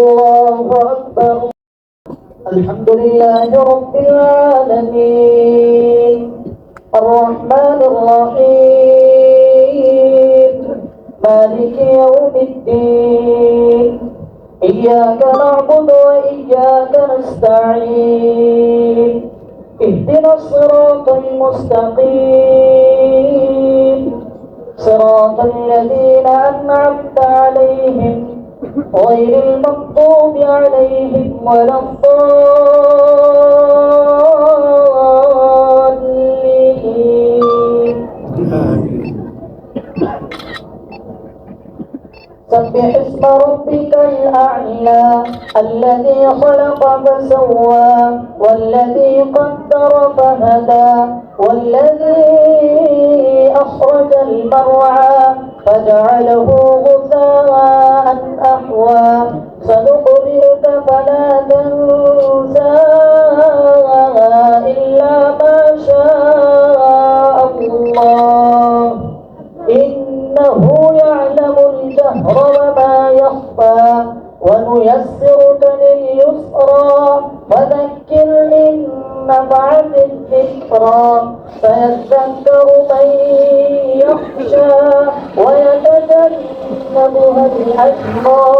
الله أكبر. الحمد لله رب العالمين الرحمن الرحيم مالك يوم الدين إياك نعبد وإياك نستعين اهدنا الصراط المستقيم صراط الذين أنعمت عليهم غير المغضوب عليهم ولا الضالين. سبح اسم ربك الأعلى الذي خلق فسوى والذي قدر فهدى والذي أخرج المرعى فجعله غثاء أحوى سنقرئك فلا تنسى إلا ما شاء الله إنه يعلم الجهر وما يخفى ونيسرك لليسرى فذكر إن نفعت الذكرى فيذكر من يخشى ويتجنبها الأشقى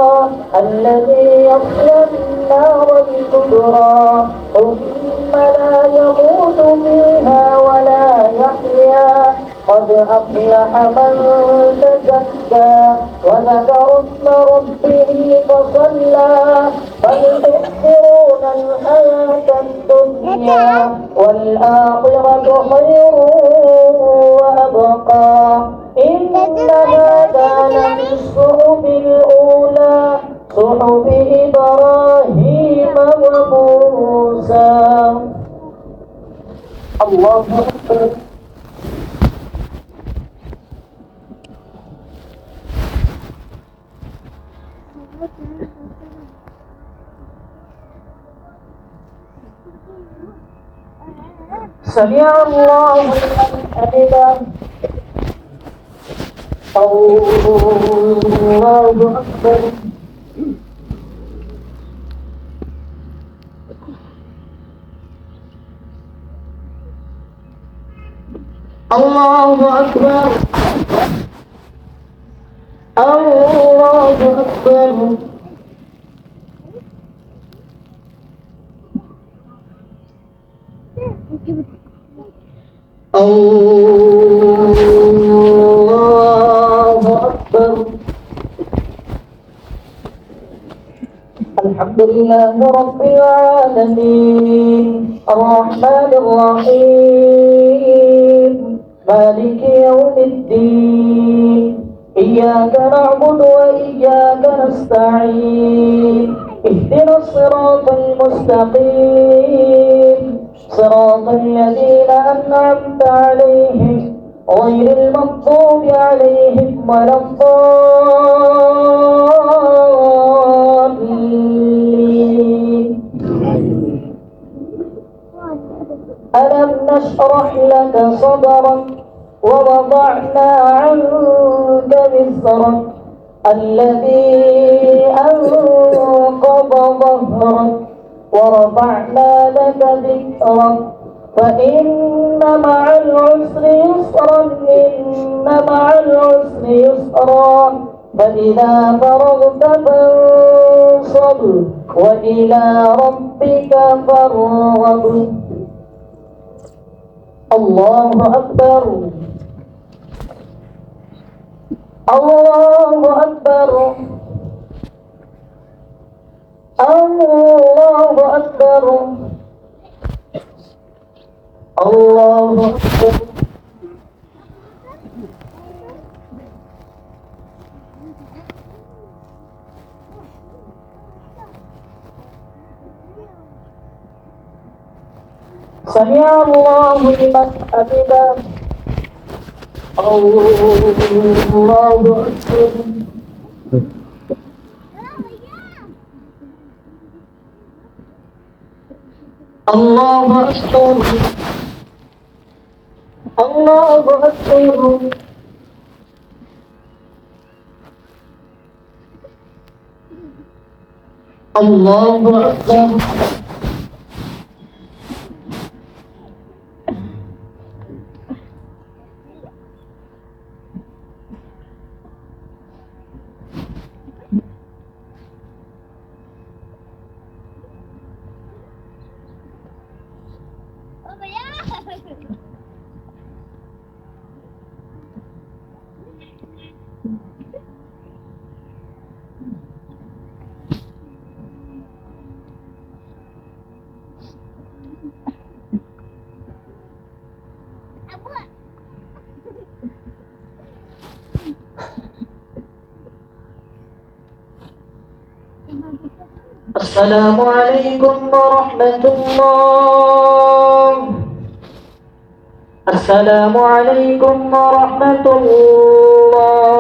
الذي يصلى النار الكبرى ثم لا يموت فيها ولا يحيا قد أفلح من تزكى وذكر اسم ربه فصلى بل تؤثرون الحياة الدنيا والآخرة خير وأبقى إن هذا لفي الصحف الأولى صحف إبراهيم وموسى. الله أكبر. سمع الله لمن حمده. الله أكبر. الله أكبر. الله أكبر. الله أكبر. الحمد لله رب العالمين الرحمن الرحيم مالك يوم الدين إياك نعبد وإياك نستعين اهدنا الصراط المستقيم صراط الذين أنعمت عليهم غير المغضوب عليهم ولا الضالين. ألم نشرح لك صدرك ووضعنا عنك وزرك الذي أنقض ظهرك ورفعنا لك ذكرك فإن مع العسر يسرا إن مع العسر يسرا فإذا فرغت فانصب وإلى ربك فارغب. الله أكبر. الله أكبر. الله أكبر. الله أكبر. سمع الله لمن حمده. الله أكبر. الله أكبر. الله أكبر. اللہ اکبر السلام علیکم ورحمۃ اللہ السلام علیکم ورحمۃ اللہ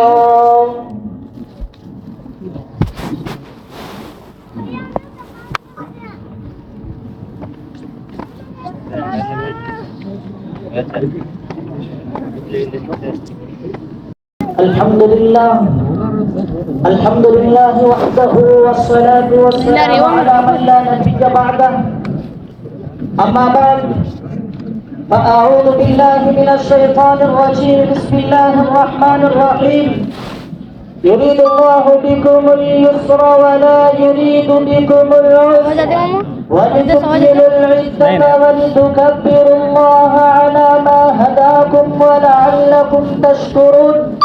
الحمد لله وحده والصلاة والسلام على من لا نبي بعده أما بعد فأعوذ بالله من الشيطان الرجيم بسم الله الرحمن الرحيم يريد الله بكم اليسر ولا يريد بكم العسر ولتكملوا العدة ولتكبروا الله على ما هداكم ولعلكم تشكرون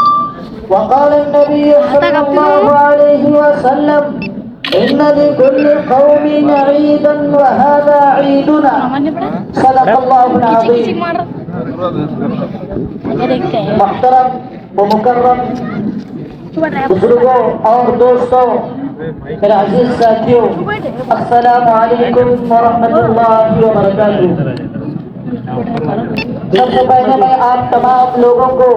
وقال النبي صلى الله عليه وسلم إن لكل قوم عيدا وهذا عيدنا صدق الله العظيم محترم و مکرم بزرگوں اور دوستوں میرے عزیز ساتھیوں السلام علیکم ورحمۃ اللہ وبرکاتہ سب سے پہلے میں آپ تمام لوگوں کو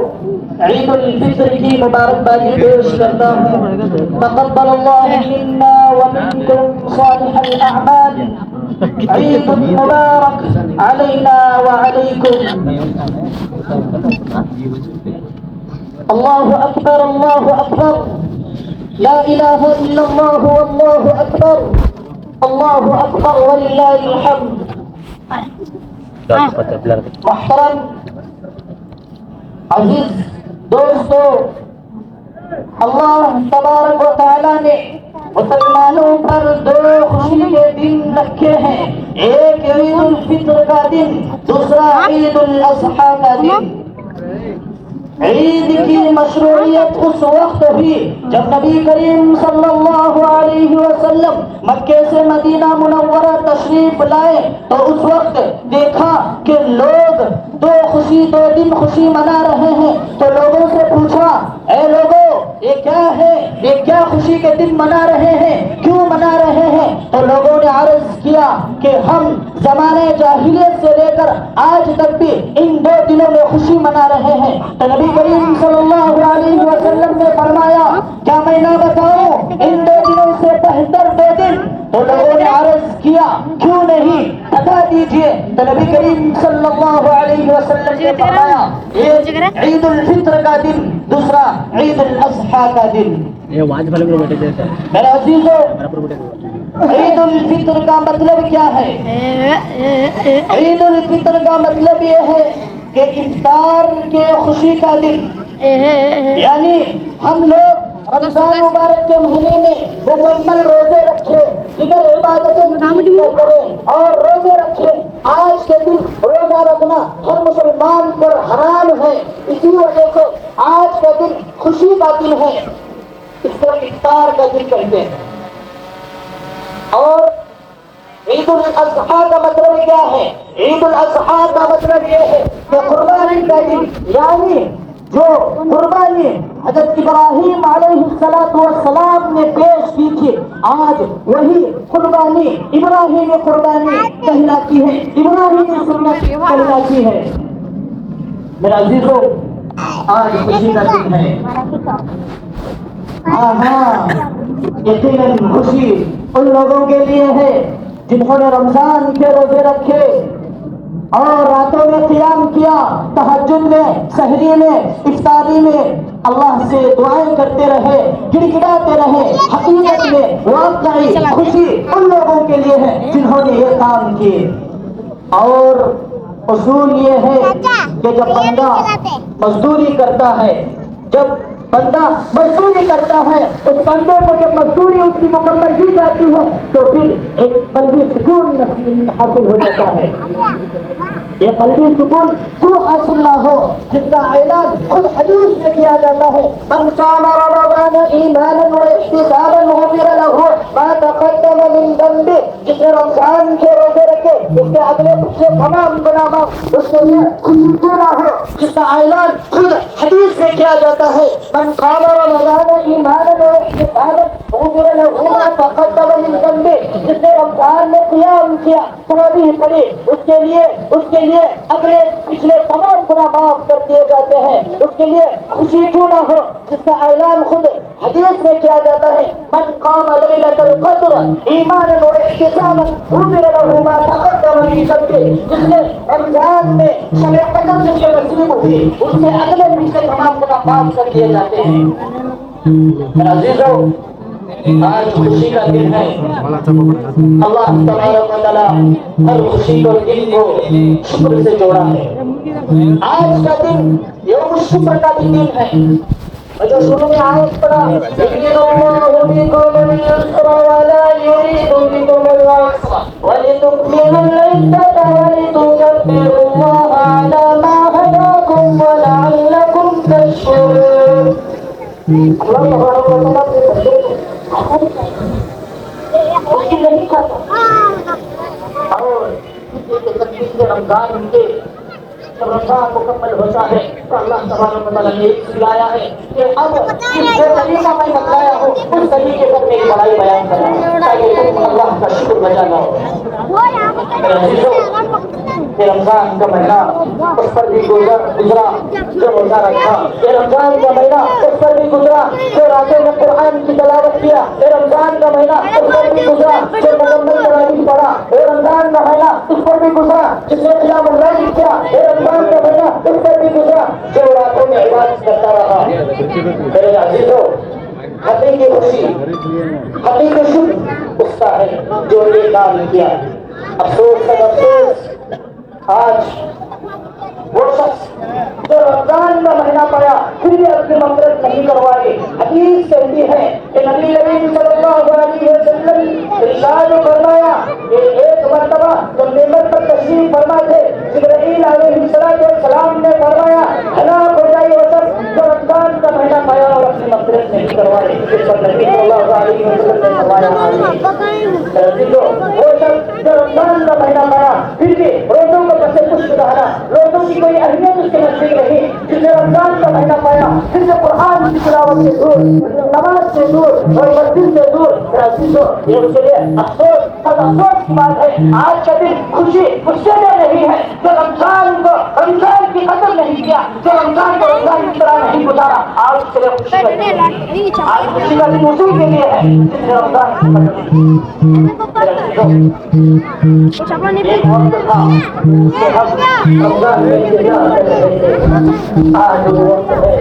عید الفطر کی مبارکبادی پیش کرتا ہوں تقبل اللہ منا ومنکم صالح الاعمال عید مبارک علینا وعلیکم اللہ اکبر لا الہ الا اللہ واللہ اکبر وللہ الحمد محترم عزیز دوستو اللہ تبارک و تعالیٰ نے مسلمانوں پر دو خوشی کے دن رکھے ہیں ایک عید الفطر کا دن دوسرا عید الاضحیٰ کا دن عید کی مشروعیت اس وقت ہوئی جب نبی کریم صلی اللہ علیہ وسلم مکے سے مدینہ منورہ تشریف لائے تو اس وقت دیکھا کہ لوگ دو دن خوشی منا رہے ہیں تو لوگوں سے پوچھا اے لوگوں یہ کیا ہے یہ کیا خوشی کے دن منا رہے ہیں کیوں منا رہے ہیں تو لوگوں نے عرض کیا کہ ہم زمانے جاہلیت سے لے کر آج تک بھی ان دو دنوں میں خوشی منا رہے ہیں تو نبی کریم صلی اللہ علیہ وسلم نے فرمایا کیا میں نہ بتاؤں ان دو دنوں سے بہتر دو دن تو لوگوں نے عرض کیا کیوں نہیں بتا دیجئے تو نبی کریم صلی اللہ علیہ وسلم نے فرمایا ایک عید الفطر کا دن دوسرا عید الاضحیٰ کا دن میرے عزیزو عید الفطر کا مطلب کیا ہے عید الفطر کا مطلب یہ ہے کہ افطار کے خوشی کا دن یعنی ہم لوگ رمضان مبارک کے مہینے میں مکمل روزے رکھے دیگر عبادتیں کریں اور روزے رکھے آج کے دن روزہ رکھنا ہر مسلمان پر حرام ہے اسی وجہ سے آج کا دن خوشی کا دن ہے اس کو افطار کا دن کہتے ہیں اور عید الاضحیٰ کا مطلب کیا ہے عید الاضحیٰ کا مطلب یہ ہے کہ قربانی کا دن یعنی جو قربانی حضرت ابراہیم علیہ السلام نے پیش کی تھی آج وہی قربانی ابراہیمی قربانی کہلاتی ہے ابراہیمی سنت کہلاتی ہے میرا عزیزو آج خوشی کا دن ہے یقیناً خوشی ان لوگوں کے لیے ہے جنہوں نے رمضان کے روزے رکھے اور راتوں میں قیام کیا تہجد میں سحری میں افطاری میں اللہ سے دعائیں کرتے رہے، گڑ گڑاتے رہے، حقیقت میں واقعی خوشی ان لوگوں کے لیے ہے جنہوں نے یہ کام کیے۔ اور اصول یہ ہے کہ جب بندہ مزدوری کرتا ہے، جب بندہ مزدوری کرتا ہے، اس بندے کو جب مزدوری اس کی مکمل دی جاتی ہے تو پھر ایک قلبی سکون حاصل ہو جاتا ہے۔ یہ قلبی سکون کیوں حاصل نہ ہو جس کا اعلان خود حدیث میں کیا جاتا ہے، من صام رمضان ایمانا واحتسابا غفر له ما تقدم من ذنبه، جس نے رمضان کے روزے رکھے اس کے اگلے پچھلے تمام گناہ معاف، اس کے لیے خوشی کیوں نہ ہو جس کا اعلان خود حدیث میں کیا جاتا ہے، من صام رمضان ایمانا واحتسابا غفر له ما تقدم من ذنبه، جس نے رمضان میں قیام کیا، تراویح پڑھی، اس کے لیے اگلے پچھلے تمام گناہ معاف کر دیے جاتے ہیں۔ اس کے لیے خوشی کیوں نہ ہو جس کا اعلان خود حدیث میں کیا جاتا ہے، من قام لیلۃ القدر ایمانا واحتسابا غفر له ما تقدم من ذنبه، جس نے رمضان میں شب قدر سے نصیب ہوئی اس سے اگلے پچھلے تمام گناہ معاف کر دیے جاتے ہیں۔ عزیزو، آج خوشی کا دن ہے۔ اللہ تبارک و تعالی ہر خوشی کو دن کو شکر سے جوڑا ہے۔ آج کا دن یوم شکر کا بھی دن ہے۔ جو شروع میں آیت پڑھا، یرید اللہ بکم اليسر ولا یرید بکم العسر ولتکملوا العدة ولتکبروا اللہ علی ما ہداکم ولعلکم تشکرون۔ اللہ تبارک و تعالی خوشی نہیں کھاتا اور رمضان کے رمضان مکمل ہوتا ہے تو اللہ تبارک و تعالیٰ نے سکھلایا ہے کہ اب جو طریقہ میں بتلایا ہوں اس طریقے پر میری بڑائی بیان کرنا تاکہ تم اللہ کا شکر بجا لاؤ۔ یہ رمضان کا مہینہ اس پر بھی گزرا جو روزہ رکھا، یہ رمضان کا مہینہ اس پر بھی گزرا جو راتوں میں قرآن کی تلاوت کیا، یہ رمضان کا مہینہ اس پر بھی گزرا جو مکمل تراویح پڑھا، یہ رمضان کا مہینہ اس پر بھی گزرا جس نے قیام اللیل کیا، یہ رمضان کا مہینہ اس پر بھی گزرا جو راتوں میں عبادت کرتا رہا۔ میرے عزیزو، حقیقی خوشی، حقیقی شکر اس کا ہے جو یہ کام کیا۔ افسوس ہے افسوس، آج وہ شخص جو رمضان کا مہینہ پایا پھر بھی اپنی مغفرت نہیں کروائی۔ حدیث کہتی ہے کہ نبی کریم صلی اللہ علیہ وسلم ارشاد فرمایا کہ ایک مرتبہ جب ممبر پر تشریف فرما تھے، جبرائیل علیہ السلام نے فرمایا ہلاک ہو جائے وہ شخص جو رمضان کا مہینہ پایا اور اپنی مغفرت نہیں کروائی۔ اس پر نبی صلی اللہ علیہ وسلم نے فرمایا وہ شخص جو رمضان کا مہینہ پایا پھر بھی روزوں کو بس کچھ سدھارا، روزوں کی کوئی اہمیت اس کے نزدیک نہیں، جس نے رمضان کا مہینہ پایا پھر سے قرآن کی تلاوت سے دور، نماز سے دور اور مسجد سے دور۔ یہ اس کے لیے افسوس کی بات ہے۔ آج کا دن خوشی اس سے نہیں ہے جو رمضان کی قدر نہیں کیا، جو رمضان کو رمضان کی طرح نہیں گزارا۔ آج اس کے لیے خوشی کا دن نہیں، آج خوشی کا دن اسی کے لیے ہے جس نے رمضان کی قدر نہیں کی۔ ایک وقت تھا کہ ہم رمضان میں آج وہ وقت ہے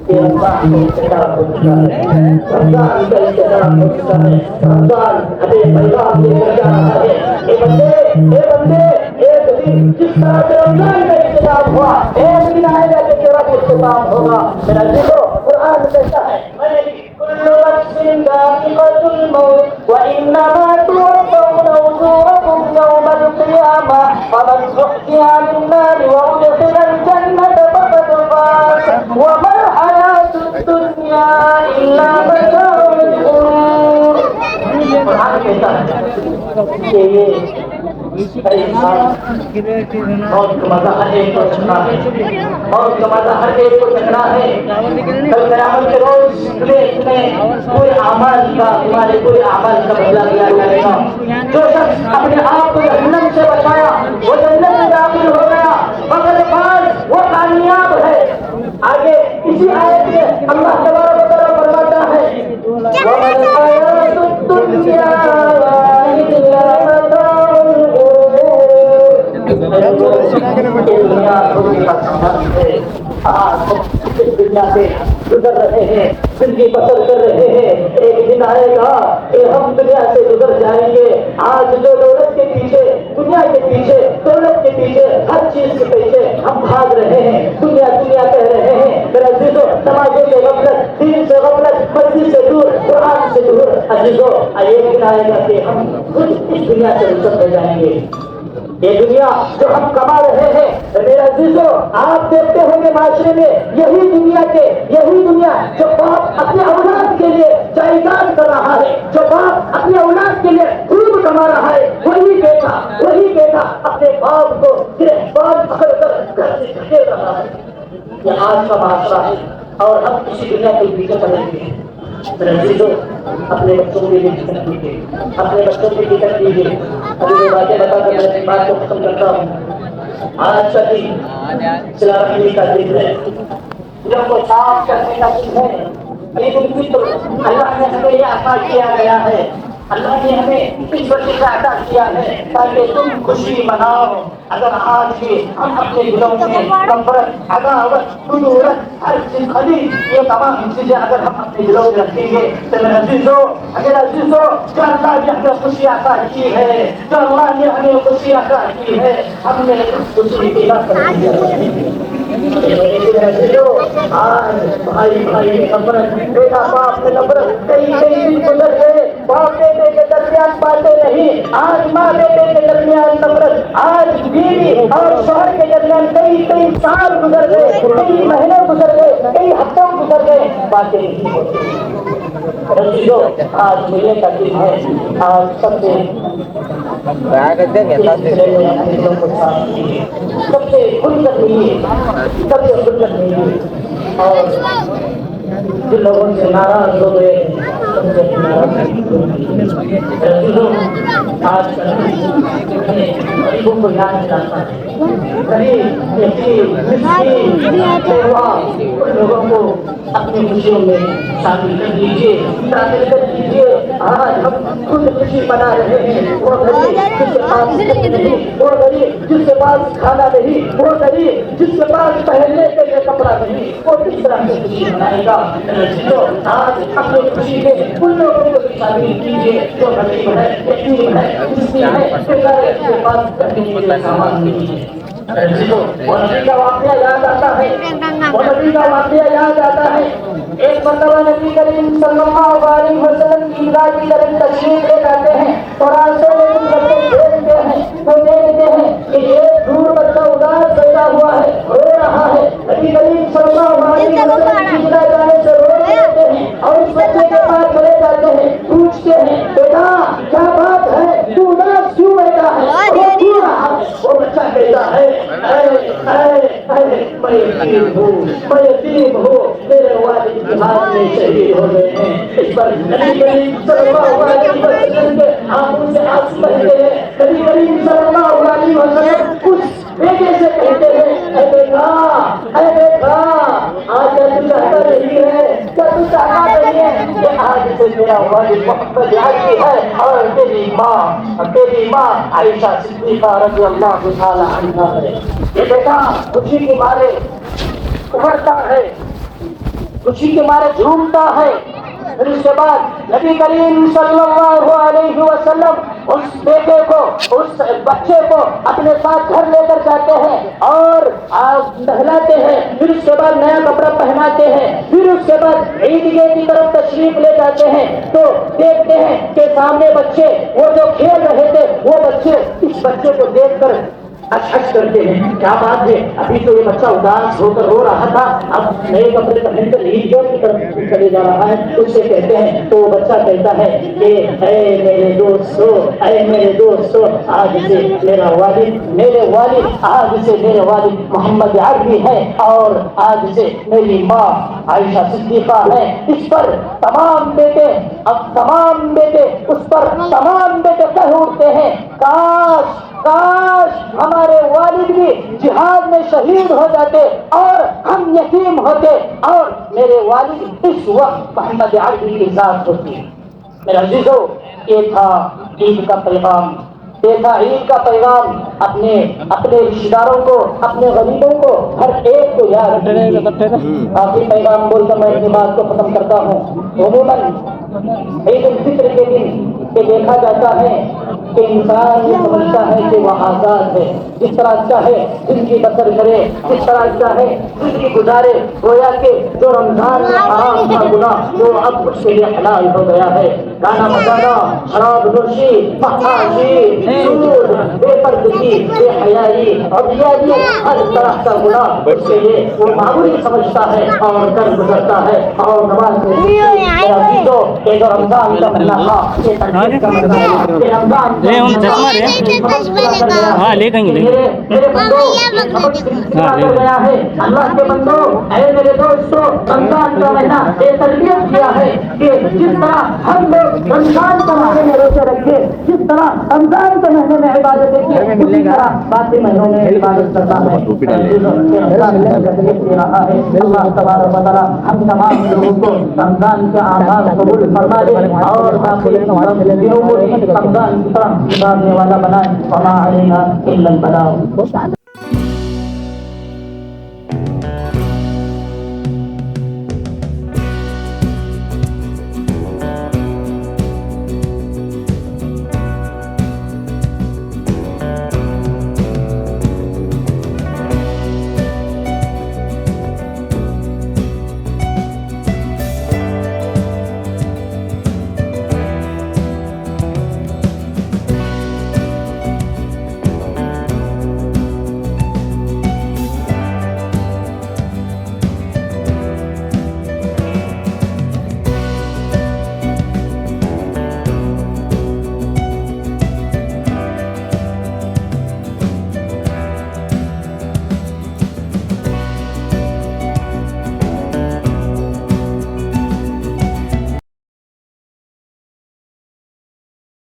کہ رمضان کا انتظار ہو چکا ہے، رمضان کا انتظار ہو چکا ہے، رمضان ہمیں پیغام دے کر جا رہا ہے۔ اے بندے ایک دن جس طرح سے رمضان کا انتظار ہوا ایک دن آئے گا کہ تیرا بھی اختتام ہوگا۔ میرا عزیزو، قرآن کہتا ہے كل نفس ذائقة الموت وإنما توفون أجوركم يوم القيامة فمن زحزح عن النار وأدخل الجنة فقد فاز وما الحياة الدنيا إلا متاع الغرور۔ قرآن کہتا ہے کہ یہ موت کا مزہ ہر ایک کو چکھنا ہے، موت کا مزہ ہر ایک کو چکھنا ہے۔ کل قیامت کے روز کوئی اعمال کا تمہارے کوئی اعمال کا بدلہ دیا جائے گا۔ جو شخص اپنے آپ کو جہنم سے بچایا وہ جنت میں داخل ہو گیا، مگر بعد وہ کامیاب ہے۔ آگے اسی آیت میں اللہ تبارک و تعالیٰ فرماتا ہے وَمَا الْحَيَاةُ الدُّنْيَا إِلَّا مَتَاعُ الْغُرُورِ۔ دنیا روزی کا سامان ہے. آج ہم اس دنیا سے گزر رہے ہیں, زندگی بسر کر رہے ہیں. ایک دن آئے گا کہ ہم دنیا سے گزر جائیں گے. آج جو دولت کے پیچھے, دنیا کے پیچھے, دولت کے پیچھے, ہر چیز کے پیچھے ہم بھاگ رہے ہیں, دنیا دنیا کہہ رہے ہیں. میرا عزیزو, نمازوں سے غفلت, دین سے غفلت, مسجد سے دور, قرآن سے دور. عزیزو, ایک دن آئے گا کہ ہم خود اس دنیا سے رخصت ہو جائیں گے. یہ دنیا جو ہم کما رہے ہیں, میرے عزیزو, آپ دیکھتے ہوں گے معاشرے میں یہی دنیا جو باپ اپنے اولاد کے لیے جائیداد کر رہا ہے, جو باپ اپنے اولاد کے لیے خوب کما رہا ہے, وہی بیٹا اپنے باپ کو گرفتار پکڑ کر گھر سے دھکیل رہا ہے. یہ آج کا معاشرہ ہے اور ہم اسی دنیا کے پیچھے پڑے ہوئے ہیں. میرے عزیزو, اپنے بچوں کے لیے ٹکٹ دیجیے, اپنے بچوں کی ٹکٹ دیجیے. ابھی میں باتیں بتا کر میں اپنی بات کو ختم کرتا ہوں. آج کا دن صلہ رحمی کا دن ہے, دلوں کو صاف کرنے کا دن ہے. عید الفطر اللہ نے ہمیں یہ عطا کیا گیا ہے, اللہ نے ہمیں اس وقت سے عطا کیا ہے تاکہ تم خوشی مناؤ. اگر آج بھی ہم اپنے دلوں میں نفرت, عداوت, کدورت, ہر چیز خلی, یہ تمام چیزیں اگر ہم اپنے دلوں میں رکھیں گے تو میرے عزیزو, جو اللہ نے ہمیں خوشی عطا کی ہے, جو اللہ نے ہمیں خوشی عطا کی ہے, ہم نے اس خوشی کی بات کریں گے. آج بھائی میں نفرت, بیٹا باپ میں نفرت, کئی دن گزر گئے, باپ بیٹے کے درمیان باتیں نہیں, آج ماں بیٹے کے درمیان نفرت, آج بیوی اور شوہر کے درمیان کئی سال گزر گئے, کئی مہینے گزر گئے, کئی ہفتوں گزر گئے, باتیں نہیں ہوتی. آج ملے کا دن ہے, آج سب سے کھل کر ملیے, سب سے کھل کر ملیے. اور جن لوگوں سے ناراض ہو گئے آج غریبوں کو یاد دلاتا ہے. غریب, یتیم, مسکین, بیوہ, ان لوگوں کو اپنی خوشیوں میں شامل کر لیجیے, شامل کر لیجیے. آج ہم خود خوشی منا رہے ہیں. وہ غریب جس کے پاس نہیں, وہ غریب جس کے پاس کھانا نہیں, وہ غریب جس کے پاس پہننے کے لیے کپڑا نہیں, وہ کس طرح سے خوشی منائے گا. آج اپنی خوشی میں ان لوگوں کو شامل کیجیے جو غریب ہے, یتیم ہے, مسکین ہے, بیچارے کے پاس کرنے کے لیے سامان نہیں ہے. وہ نبی کا واقعہ یاد آتا ہے. ایک مرتبہ نبی کریم صلی اللہ علیہ وسلم کی عیدگاہ کی طرف تشریف لے جاتے ہیں اور راستے میں کچھ بچے دیکھتے ہیں, وہ دیکھتے ہیں کہ ایک دور بچہ اداس بیٹھا ہوا ہے, رو رہا ہے. نبی کریم صلی اللہ علیہ وسلم کی عیدگاہ جانے سے روک لیتے ہیں اور اس بچے کے پاس چلے جاتے ہیں, پوچھتے ہیں, بیٹا کیا بات ہے, تو اداس کیوں بیٹھا ہے, وہ کیوں رہا ہے. وہ بچہ کہتا ہے, میں یتیم ہوں, میرے والد جہاد میں شہید ہو گئے ہیں. اس پر نبی کریم صلی اللہ علیہ وسلم کے آنکھوں سے آنسو بہتے ہیں. نبی کریم صلی اللہ علیہ وسلم اس بیٹے سے کہتے ہیں, اے بیٹا, آج تو چاہتا نہیں ہے, کیا تو چاہتا نہیں ہے کہ آج سے میرا والد محمد علی ہے اور تیری ماں عائشہ صدیقہ رضی اللہ تعالی عنہا ہے. یہ بیٹا خوشی کے مارے ابھرتا ہے, خوشی کے مارے جھومتا ہے. پھر اس کے بعد نبی کریم صلی اللہ علیہ وسلم اس بیٹے کو, اس بچے کو اپنے ساتھ گھر لے کر جاتے ہیں اور نہلاتے ہیں. پھر اس کے بعد نیا کپڑا پہناتے ہیں. پھر اس کے بعد عیدگاہ کی طرف تشریف لے جاتے ہیں تو دیکھتے ہیں کہ سامنے بچے وہ جو کھیل رہے تھے, وہ بچے اس بچے کو دیکھ کر اچھا کرتے ہیں. کیا بات ہے, ابھی تو یہ بچہ اداس ہو کر رو رہا تھا, اب نئے کپڑے پہن کر عیدگاہ کی طرف چلے جا رہا ہے. اس سے کہتے ہیں, تو بچہ کہتا ہے کہ اے میرے دوستو, آج سے میرے والد محمد عربی ہے اور آج سے میری ماں عائشہ صدیقہ ہے. اس پر تمام بیٹے اس پر تمام بیٹے کہہ اٹھتے ہیں, کاش ہمارے والد بھی جہاد میں شہید ہو جاتے اور ہم یتیم ہوتے اور میرے والد اس وقت محمد عربی کی ذات ہوتی. میرے عزیزو, یہ تھا عید کا پیغام. دیکھا عید کا پیغام اپنے رشتے داروں کو، اپنے غریبوں کو، ہر ایک کو یاد رکھیے۔ آخری پیغام بول کر میں اپنی بات کو ختم کرتا ہوں۔ عموماً عید الفطر کے دن یہ دیکھا جاتا ہے کہ انسان یہ سمجھتا ہے کہ وہ آزاد ہے، جس طرح چاہے زندگی بسر کرے، جس طرح چاہے زندگی گزارے، گویا کہ جو رمضان میں حرام تھا گناہ وہ اب اس کے لیے حلال ہو گیا ہے۔ گانا بجانا، شراب نوشی، فحاشی، سود، بے پردگی، بے حیائی اور ہر طرح کا گناہ اس کے لیے وہ معمولی سمجھتا ہے اور کر گزرتا ہے۔ اور نماز میں جو رمضان کا مہینہ تھا یہ تنقید کا مہینہ تھا، یہ رمضان ہاں لے گئیں گے میرے بندو گیا ہے۔ اللہ کے بندو، اے میرے دوستو، رمضان کا مہینہ یہ تربیت کیا ہے کہ جس طرح ہم لوگ رمضان کے مہینے میں روزے رکھے، جس طرح رمضان کے مہینے میں عبادتیں کی، اسی طرح باقی مہینوں میں عبادت کرتا ہے۔ اللہ تبارک و تعالی ہم تمام لوگوں کو رمضان کے اعمال قبول فرما دے اور باقی دنوں کو رمضان کی طرح گزارنے والا بنائے۔ وما علینا الا البلاغ۔